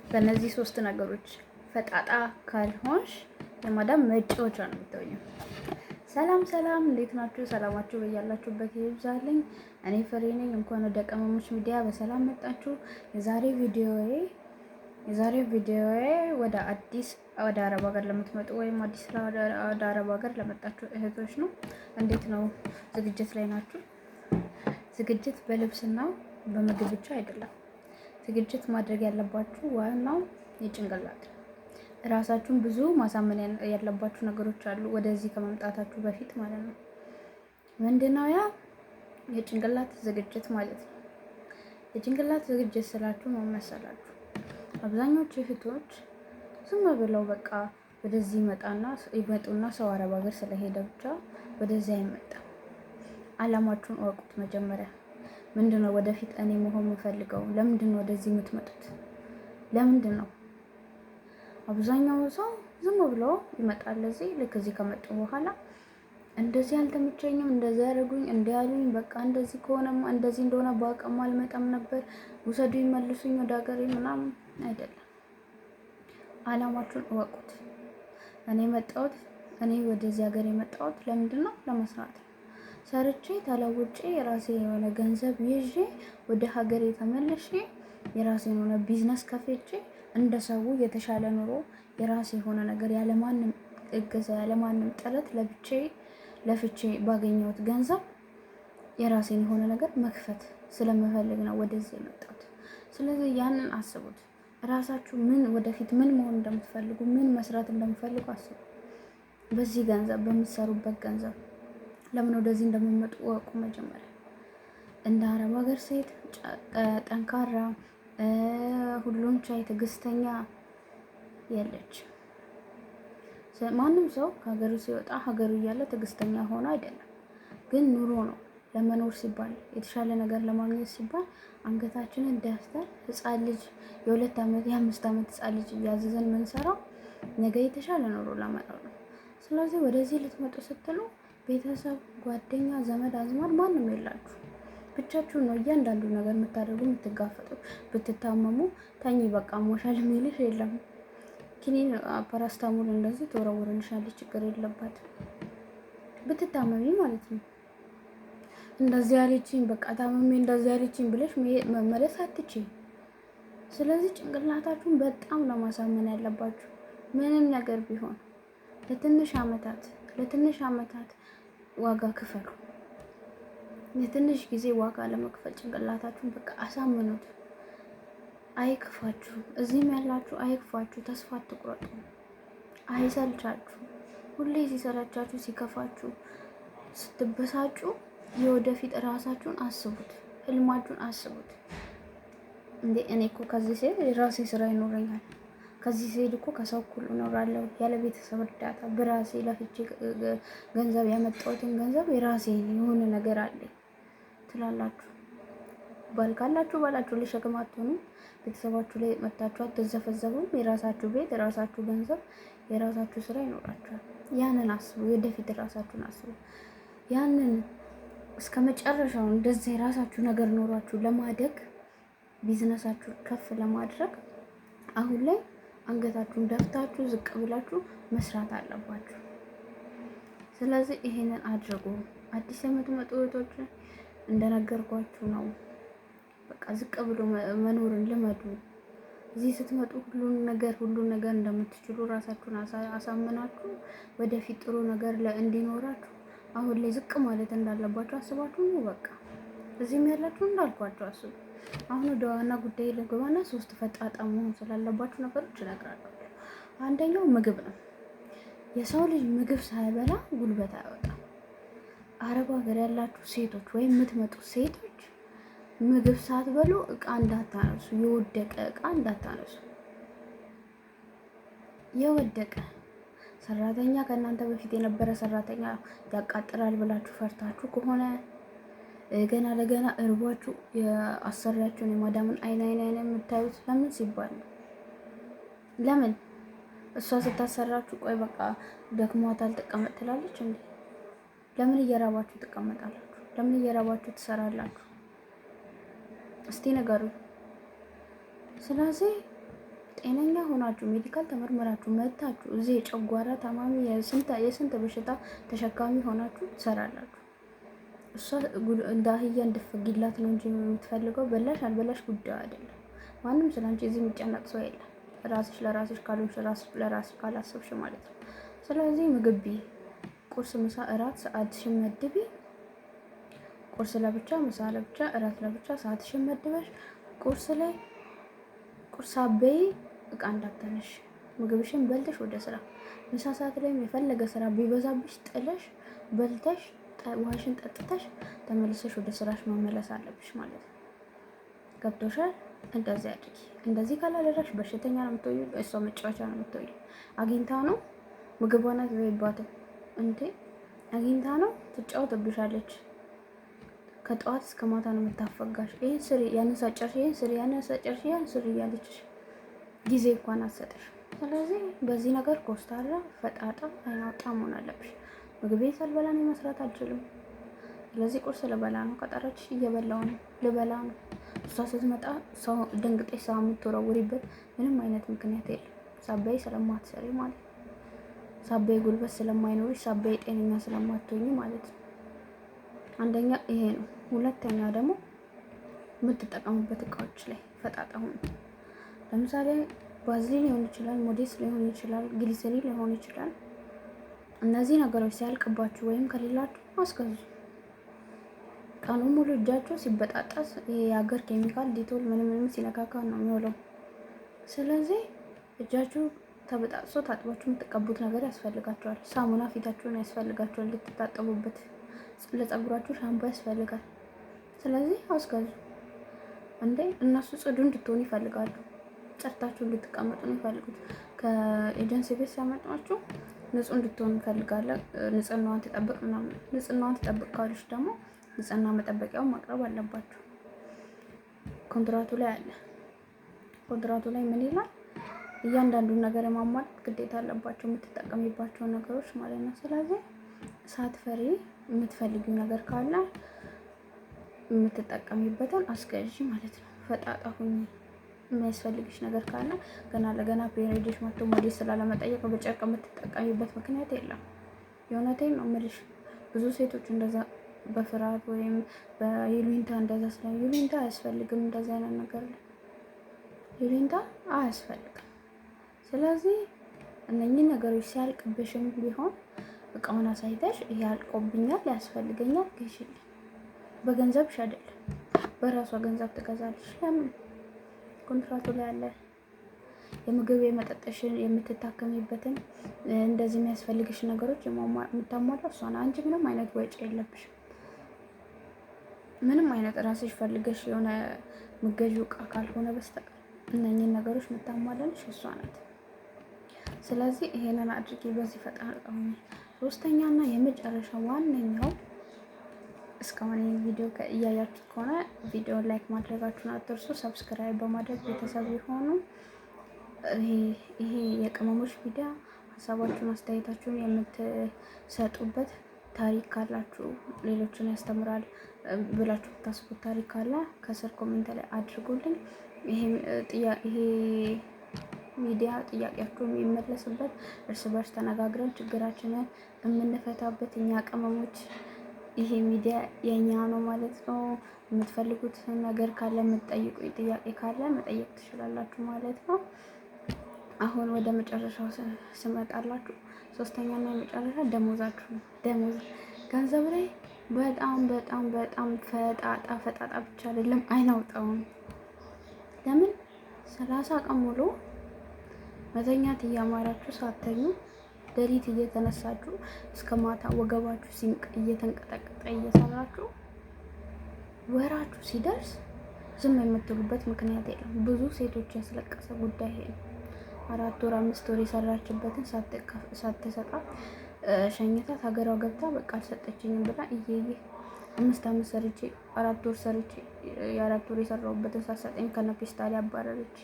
በእነዚህ ሶስት ነገሮች ፈጣጣ ካልሆንሽ የማዳም መጫወቻ ነው የምትሆኚው። ሰላም ሰላም፣ እንዴት ናችሁ? ሰላማችሁ በያላችሁበት ይብዛልኝ። እኔ ፍሬ ነኝ። እንኳን ወደ ቅመሞች ሚዲያ በሰላም መጣችሁ። የዛሬው ቪዲዮዬ ወደ አረብ ሀገር ለምትመጡ ወይም አዲስ ወደ አረብ ሀገር ለመጣችሁ እህቶች ነው። እንዴት ነው? ዝግጅት ላይ ናችሁ? ዝግጅት በልብስና በምግብ ብቻ አይደለም። ዝግጅት ማድረግ ያለባችሁ ዋናው የጭንቅላት ራሳችሁን ብዙ ማሳመን ያለባችሁ ነገሮች አሉ፣ ወደዚህ ከመምጣታችሁ በፊት ማለት ነው። ምንድነው ያ? የጭንቅላት ዝግጅት ማለት ነው። የጭንቅላት ዝግጅት ስላችሁ ነው መሰላችሁ፣ አብዛኞቹ እህቶች ዝም ብለው በቃ ወደዚህ ይመጡና ሰው አረብ ሀገር ስለሄደ ብቻ ወደዚህ አይመጣም። አላማችሁን እወቁት መጀመሪያ። ምንድነው ወደፊት እኔ መሆን የምፈልገው? ለምንድነው ወደዚህ የምትመጡት? ለምንድን ነው? አብዛኛው ሰው ዝም ብሎ ይመጣል እዚህ። ልክ እዚህ ከመጡ በኋላ እንደዚህ አልተመቸኝም፣ እንደዚህ ያደርጉኝ፣ እንዲያሉኝ፣ በቃ እንደዚህ ከሆነማ እንደዚህ እንደሆነ ባውቅማ አልመጣም ነበር፣ ውሰዱኝ፣ መልሱኝ ወደ ሀገሬ ምናምን አይደለም። አላማችሁን እወቁት። እኔ ወደዚህ ሀገር የመጣሁት ለምንድን ነው? ለመስራት ነው። ሰርቼ ተለውጬ የራሴ የሆነ ገንዘብ ይዤ ወደ ሀገሬ ተመልሼ የራሴ የሆነ ቢዝነስ ከፍቼ እንደ ሰው የተሻለ ኑሮ የራሴ የሆነ ነገር ያለማንም እገዛ ያለማንም ጥረት ለፍቼ ባገኘሁት ገንዘብ የራሴን የሆነ ነገር መክፈት ስለምፈልግ ነው ወደዚህ የመጣሁት። ስለዚህ ያንን አስቡት። ራሳችሁ ወደፊት ምን መሆን እንደምትፈልጉ፣ ምን መስራት እንደምትፈልጉ አስቡ። በዚህ ገንዘብ በምትሰሩበት ገንዘብ ለምን ወደዚህ እንደምትመጡ እወቁ መጀመሪያ። እንደ አረብ ሀገር ሴት ጠንካራ፣ ሁሉን ቻይ፣ ትዕግስተኛ የለች። ማንም ሰው ከሀገሩ ሲወጣ ሀገሩ እያለ ትዕግስተኛ ሆኖ አይደለም። ግን ኑሮ ነው ለመኖር ሲባል የተሻለ ነገር ለማግኘት ሲባል አንገታችንን ደፍተን ህፃን ልጅ የ2 ዓመት የ5 ዓመት ህፃን ልጅ እያዘዘን የምንሰራው ነገ የተሻለ ኑሮ ለመኖር ነው። ስለዚህ ወደዚህ ልትመጡ ስትሉ ቤተሰብ፣ ጓደኛ፣ ዘመድ አዝማድ ማንም የላችሁ። ብቻችሁን ነው እያንዳንዱ ነገር የምታደርጉ የምትጋፈጡ። ብትታመሙ ተኝ በቃ ሞሻል የሚልሽ የለም። ኪኒን ፓራስታሞል እንደዚህ ተወረወረልሻለች፣ ችግር የለባትም። ብትታመሚ ማለት ነው እንደዚህ ያለችኝ በቃ ታመሜ እንደዚህ ያለችኝ ብለሽ መመለስ አትችይ። ስለዚህ ጭንቅላታችሁን በጣም ነው ማሳመን ያለባችሁ። ምንም ነገር ቢሆን ለትንሽ አመታት ዋጋ ክፈሉ። የትንሽ ጊዜ ዋጋ ለመክፈል ጭንቅላታችሁን በቃ አሳምኑት። አይክፋችሁ፣ እዚህም ያላችሁ አይክፋችሁ፣ ተስፋ አትቁረጡ፣ አይሰልቻችሁ። ሁሌ ሲሰለቻችሁ፣ ሲከፋችሁ፣ ስትበሳጩ የወደፊት እራሳችሁን አስቡት፣ ህልማችሁን አስቡት። እኔ እኮ ከዚህ ሲሄድ የራሴ ስራ ይኖረኛል፣ ከዚህ ሲሄድ እኮ ከሰው እኩል እኖራለሁ፣ ያለ ቤተሰብ እርዳታ በራሴ ለፍቼ ገንዘብ ያመጣሁትን ገንዘብ የራሴ የሆነ ነገር አለኝ ትላላችሁ። ባል ካላችሁ ባላችሁ ላይ ሸክም አትሆኑ። ቤተሰባችሁ ላይ መታችሁ አትዘፈዘፉም። የራሳችሁ ቤት፣ የራሳችሁ ገንዘብ፣ የራሳችሁ ስራ ይኖራችኋል። ያንን አስቡ። የወደፊት ራሳችሁን አስቡ። ያንን እስከ መጨረሻው እንደዚህ የራሳችሁ ነገር ኖሯችሁ ለማደግ ቢዝነሳችሁ ከፍ ለማድረግ አሁን ላይ አንገታችሁን ደፍታችሁ ዝቅ ብላችሁ መስራት አለባችሁ። ስለዚህ ይሄንን አድርጉ። አዲስ የምትመጡ እህቶች እንደነገርኳችሁ ነው። በቃ ዝቅ ብሎ መኖርን ልመዱ። እዚህ ስትመጡ ሁሉን ነገር እንደምትችሉ ራሳችሁን አሳምናችሁ ወደፊት ጥሩ ነገር እንዲኖራችሁ አሁን ላይ ዝቅ ማለት እንዳለባችሁ አስባችሁ ነው። በቃ እዚህም ያላችሁ እንዳልኳችሁ አስቡ። አሁን ወደ ዋና ጉዳይ ልግባና 3 ፈጣጣ መሆን ስላለባችሁ ነገሮች እነግራለሁ። አንደኛው ምግብ ነው። የሰው ልጅ ምግብ ሳይበላ ጉልበት አይወጣም። አረብ ሀገር ያላችሁ ሴቶች ወይም የምትመጡ ሴቶች ምግብ ሳትበሉ እቃ እንዳታነሱ፣ የወደቀ እቃ እንዳታነሱ። የወደቀ ሰራተኛ ከእናንተ በፊት የነበረ ሰራተኛ ያቃጥላል ብላችሁ ፈርታችሁ ከሆነ ገና ለገና እርቧችሁ የአሰሪያችሁን የማዳምን አይን የምታዩት ለምን ሲባል ነው? ለምን እሷ ስታሰራችሁ ቆይ በቃ ደክሟታል ትቀመጥ ትላለች እንዴ? ለምን እየራባችሁ ትቀመጣላችሁ? ለምን እየራባችሁ ትሰራላችሁ? እስቲ ንገሩኝ። ስለዚህ ጤነኛ ሆናችሁ ሜዲካል ተመርምራችሁ መታችሁ እዚህ የጨጓራ ታማሚ የስንት በሽታ ተሸካሚ ሆናችሁ ትሰራላችሁ። እሷ እንደ አህያ እንድትፈጊላት ነው እንጂ የምትፈልገው በላሽ አልበላሽ ጉዳዩ አይደለም። ማንም ስላንቺ እዚህ የሚጨነቅ ሰው የለም። ራስሽ ለራስሽ ካልሆንሽ ራስሽ ለራስሽ ካላሰብሽ ማለት ነው። ስለዚህ ምግብ ቁርስ፣ ምሳ፣ እራት ሰዓትሽን መድቢ። ቁርስ ለብቻ፣ ምሳ ለብቻ፣ እራት ለብቻ ሰዓትሽን መድበሽ ቁርስ ላይ ቁርስ አበይ እቃ እንዳታነሽ፣ ምግብሽን በልተሽ ወደ ስራ። ምሳ ሰዓት ላይም የፈለገ ስራ ቢበዛብሽ ጥለሽ በልተሽ ውሃሽን ጠጥተሽ ተመልሰሽ ወደ ስራሽ መመለስ አለብሽ ማለት ነው። ገብቶሻል? እንደዚህ አድርጊ። እንደዚህ ካላደረግሽ በሽተኛ ነው የምትሆኚ። እሷ መጫወቻ ነው የምትሆኚ። አግኝታ ነው ምግብ ሆነ ዘይባትም እንዴ አግኝታ ነው ትጫወትብሻለች። ከጠዋት እስከ ማታ ነው የምታፈጋሽ። ይሄን ስሪ ያነሳጨርሽ፣ ይሄን ስሪ ያነሳጨርሽ፣ ያን ስሪ እያለችሽ ጊዜ እንኳን አትሰጥሽ። ስለዚህ በዚህ ነገር ኮስታራ ፈጣጣ አይናውጣ መሆን አለብሽ። ምግቤን ሳልበላ ነው መስራት አልችልም። ስለዚህ ቁርስ ልበላ ነው፣ ከጠረችሽ እየበላው ነው፣ ልበላ ነው። እሷ ስትመጣ ሰው ደንግጠሽ ሰው የምትወረውሪበት ምንም አይነት ምክንያት የለም። ሳበይ ስለማትሰሪ ማለት ነው። ሳበይ ጉልበት ስለማይኖርሽ፣ ሳበይ ጤነኛ ስለማትሆኚ ማለት ነው። አንደኛ ይሄ ነው። ሁለተኛ ደግሞ የምትጠቀሙበት እቃዎች ላይ ፈጣጣ ሁኑ። ለምሳሌ ባዝሊን ሊሆን ይችላል፣ ሞዴስ ሊሆን ይችላል፣ ግሊሰሪን ሊሆን ይችላል። እነዚህ ነገሮች ሲያልቅባችሁ ወይም ከሌላችሁ አስገዙ። ቀኑ ሙሉ እጃችሁ ሲበጣጠስ ይሄ የሀገር ኬሚካል ዲቶል ምንም ሲነካካ ነው የሚውለው። ስለዚህ እጃችሁ ተበጣጥሶ ታጥባችሁ የምትቀቡት ነገር ያስፈልጋችኋል። ሳሙና ፊታችሁን ያስፈልጋችኋል ልትታጠቡበት። ለፀጉራችሁ ሻምፖ ያስፈልጋል። ስለዚህ አስገዙ። እንዴ እነሱ ጽዱ እንድትሆኑ ይፈልጋሉ። ጸድታችሁ እንድትቀመጡ ነው ይፈልጉት። ከኤጀንሲ ቤት ሲያመጣችሁ ንጹህ እንድትሆኑ ይፈልጋል። ንጽህናዋን ትጠብቅ ምናምን። ንጽህናዋን ትጠብቅ ካሉሽ ደግሞ ንጽህና መጠበቂያውን ማቅረብ አለባችሁ። ኮንትራቱ ላይ አለ። ኮንትራቱ ላይ ምን ይላል? እያንዳንዱን ነገር የማሟላት ግዴታ አለባቸው የምትጠቀሚባቸውን ነገሮች ማለት ነው። ስለዚህ ሳትፈሪ የምትፈልጊው ነገር ካለ የምትጠቀሚበትን አስገዢ ማለት ነው። ፈጣጣ ሁኚ። የሚያስፈልግሽ ነገር ካለ ገና ለገና ፔሬዲሽ መጥቶ ሞዴስ ስላለመጠየቅ በጨርቅ የምትጠቀሚበት ምክንያት የለም። የእውነቴን ነው የምልሽ። ብዙ ሴቶች እንደዛ በፍርሃት ወይም በይሉኝታ እንደዛ ስለ ይሉኝታ አያስፈልግም። እንደዛ አይነት ነገር ይሉኝታ አያስፈልግም። ስለዚህ እነኚህ ነገሮች ሲያልቅብሽም ቢሆን እቃውን አሳይተሽ ያልቆብኛል ያስፈልገኛል ግዢልኝ። በገንዘብሽ አይደለም በራሷ ገንዘብ ትገዛለሽ። ለምን? ኮንትራቱ ላይ አለ። የምግብ የመጠጥሽን የምትታከሚበትን እንደዚህ የሚያስፈልግሽ ነገሮች የምታሟላው እሷ ናት። አንቺ ምንም አይነት ወጪ የለብሽም። ምንም አይነት ራስሽ ፈልገሽ የሆነ ምገዢው እቃ ካልሆነ በስተቀር እነኚህን ነገሮች የምታሟላልሽ እሷ ናት። ስለዚህ ይሄንን አድርጊ። በዚህ ፈጣን ቀሙ። ሶስተኛና የመጨረሻ ዋነኛው እስካሁን ይሄን ቪዲዮ እያያችሁ ከሆነ ቪዲዮ ላይክ ማድረጋችሁን አትርሱ። ሰብስክራይብ በማድረግ ቤተሰብ ይሆኑ። ይሄ የቅመሞች ሚዲያ ሀሳባችሁን አስተያየታችሁን የምትሰጡበት ታሪክ ካላችሁ ሌሎችን ያስተምራል ብላችሁ ታስቡት ታሪክ ካለ ከስር ኮሜንት ላይ አድርጉልኝ። ይሄ ሚዲያ ጥያቄያችሁን የሚመለስበት እርስ በርስ ተነጋግረን ችግራችንን የምንፈታበት እኛ ቅመሞች ይሄ ሚዲያ የኛ ነው ማለት ነው። የምትፈልጉት ነገር ካለ የምትጠይቁኝ ጥያቄ ካለ መጠየቅ ትችላላችሁ ማለት ነው። አሁን ወደ መጨረሻው ስመጣላችሁ ሶስተኛና የመጨረሻ ደሞዛችሁ ነው። ደሞዝ ገንዘብ ላይ በጣም ፈጣጣ ብቻ አይደለም አይናውጣውም። ለምን 30 ቀን ሙሉ መተኛት እያማራችሁ ሳተኙ ሌሊት እየተነሳችሁ እስከ ማታ ወገባችሁ ሲንቅ እየተንቀጠቀጠ እየሰራችሁ ወራችሁ ሲደርስ ዝም የምትሉበት ምክንያት የለም። ብዙ ሴቶች ያስለቀሰ ጉዳይ ይሄ ነው። 4 ወር 5 ወር የሰራችበትን ሳትሰጣት ሸኝታት ሀገሯ ገብታ በቃ አልሰጠችኝም ብላ 5 ዓመት ሰርቼ 4 ወር ሰርቼ የ4 ወር የሰራሁበትን ሳትሰጠኝ ከነፔስታል ያባረረች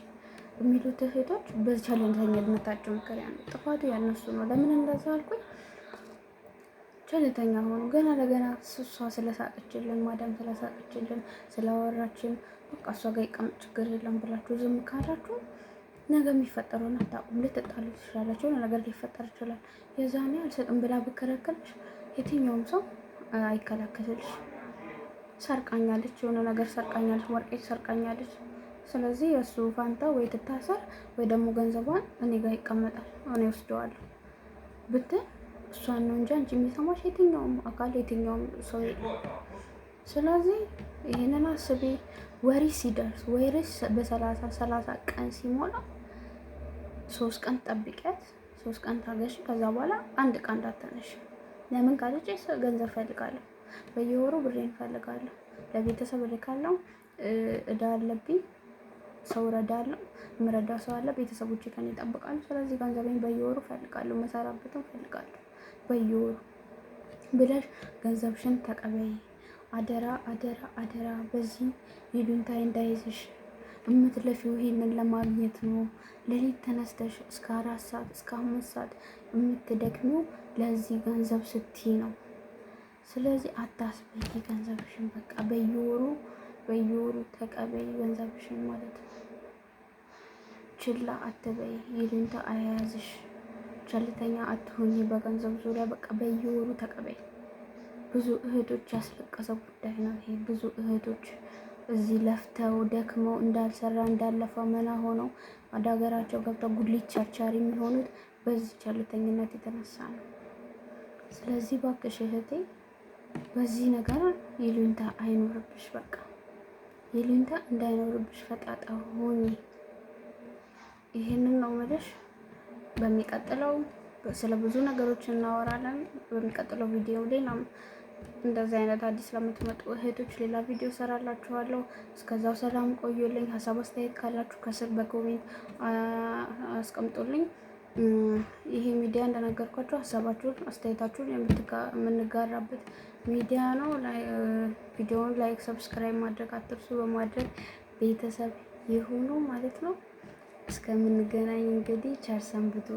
የሚሉት እህቶች በቸልተኝነታቸው ምክንያት ነው። ጥፋቱ ያነሱ ነው። ለምን እንደዛ አልኩኝ? ቸልተኛ ሆኑ። ገና ለገና እሷ ስለሳቀችልን ማዳም ስለሳቀችልን ስላወራችን በቃ እሷ ጋር ይቀመጥ ችግር የለም ብላችሁ ዝም ካላችሁ ነገ የሚፈጠረውን አታውቁም። ልትጣሉ ትችላላችሁ፣ የሆነ ነገር ሊፈጠር ይችላል። የዛኔ አልሰጥም ብላ ብከለከልሽ የትኛውም ሰው አይከላከልልሽ። ሰርቃኛለች፣ የሆነ ነገር ሰርቃኛለች፣ ወርቄ ሰርቃኛለች። ስለዚህ የእሱ ፋንታ ወይ ትታሰር ወይ ደግሞ ገንዘቧን እኔ ጋር ይቀመጣል፣ እኔ ወስደዋለሁ ብትል እሷን ነው እንጂ አንቺ የሚሰማሽ የትኛውም አካል የትኛውም ሰው የለም። ስለዚህ ይህንን አስቤ ወሪ ሲደርስ ወይርስ በሰላሳ ቀን ሲሞላ 3 ቀን ጠብቂያት፣ 3 ቀን ታገሽ። ከዛ በኋላ አንድ ቀን እንዳትነሽ። ለምን ካለች ገንዘብ ፈልጋለሁ፣ በየወሩ ብሬን ፈልጋለሁ፣ ለቤተሰብ እልካለሁ፣ እዳ አለብኝ፣ ሰው እረዳለሁ፣ የምረዳው ሰው አለ፣ ቤተሰቦቼ ከኔ ይጠብቃሉ። ስለዚህ ገንዘቤን በየወሩ ፈልጋለሁ፣ መሰራበትም ፈልጋለሁ በየወሩ ብለሽ ገንዘብሽን ተቀበይ። አደራ አደራ አደራ። በዚህ ይሉኝታ እንዳይዝሽ። የምትለፊው ይሄንን ለማግኘት ነው። ሌሊት ተነስተሽ እስከ 4 ሰዓት እስከ 5 ሰዓት የምትደክሚው ለዚህ ገንዘብ ስትይ ነው። ስለዚህ አታስበይ ገንዘብሽን። በቃ በየወሩ ተቀበይ ገንዘብሽን ማለት ነው። ችላ አትበይ። ይሉኝታ አያያዝሽ። ቸልተኛ አትሆኚ በገንዘብ ዙሪያ። በቃ በየወሩ ተቀበይ። ብዙ እህቶች ያስለቀሰ ጉዳይ ነው ይሄ። ብዙ እህቶች እዚህ ለፍተው ደክመው እንዳልሰራ እንዳለፈ መና ሆነው ወደ ሀገራቸው ገብተው ጉሊት ቸርቻሪ የሚሆኑት በዚህ ቸልተኝነት የተነሳ ነው። ስለዚህ ባክሽ እህቴ በዚህ ነገር ይሉኝታ አይኖርብሽ። በቃ ይሉኝታ እንዳይኖርብሽ ፈጣጣ ሆኚ። ይሄንን ነው የምልሽ። በሚቀጥለው ስለ ብዙ ነገሮች እናወራለን። በሚቀጥለው ቪዲዮ ሌላ እንደዚህ አይነት አዲስ ለምትመጡ እህቶች ሌላ ቪዲዮ ሰራላችኋለሁ። እስከዛው ሰላም ቆዩልኝ። ሀሳብ አስተያየት ካላችሁ ከስር በኮሜንት አስቀምጡልኝ። ይሄ ሚዲያ እንደነገርኳችሁ ሀሳባችሁን አስተያየታችሁን የምንጋራበት ሚዲያ ነው። ቪዲዮውን ላይክ፣ ሰብስክራይብ ማድረግ አትርሱ። በማድረግ ቤተሰብ ይሁኑ ማለት ነው። እስከምንገናኝ እንግዲህ ቸር ሰንብቱ።